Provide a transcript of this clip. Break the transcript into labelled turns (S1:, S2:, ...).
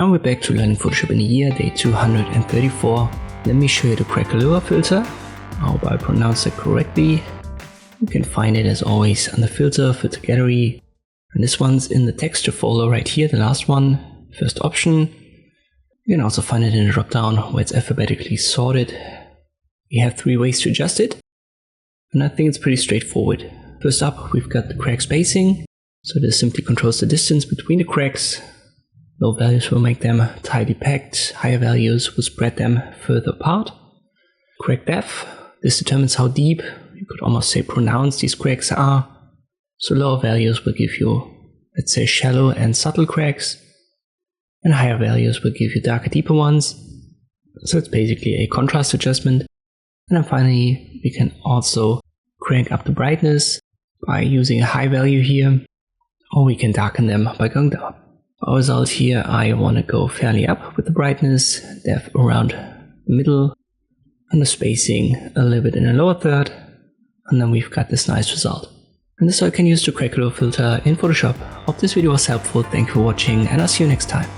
S1: And we're back to learning Photoshop in a year, day 234. Let me show you the Craquelure filter. I hope I pronounced it correctly. You can find it as always under filter gallery. And this one's in the texture folder right here, the last one, first option. You can also find it in the drop down where it's alphabetically sorted. We have 3 ways to adjust it. And I think it's pretty straightforward. First up, we've got the crack spacing. So this simply controls the distance between the cracks. Low values will make them tightly packed, higher values will spread them further apart. Crack depth, this determines how deep, you could almost say pronounced, these cracks are. So lower values will give you, let's say, shallow and subtle cracks, and higher values will give you darker, deeper ones. So it's basically a contrast adjustment. And then finally, we can also crank up the brightness by using a high value here, or we can darken them by going down. For result here, I want to go fairly up with the brightness, depth around the middle, and the spacing a little bit in the lower third, and then we've got this nice result. And this is how you can use the Craquelure filter in Photoshop. Hope this video was helpful, thank you for watching, and I'll see you next time.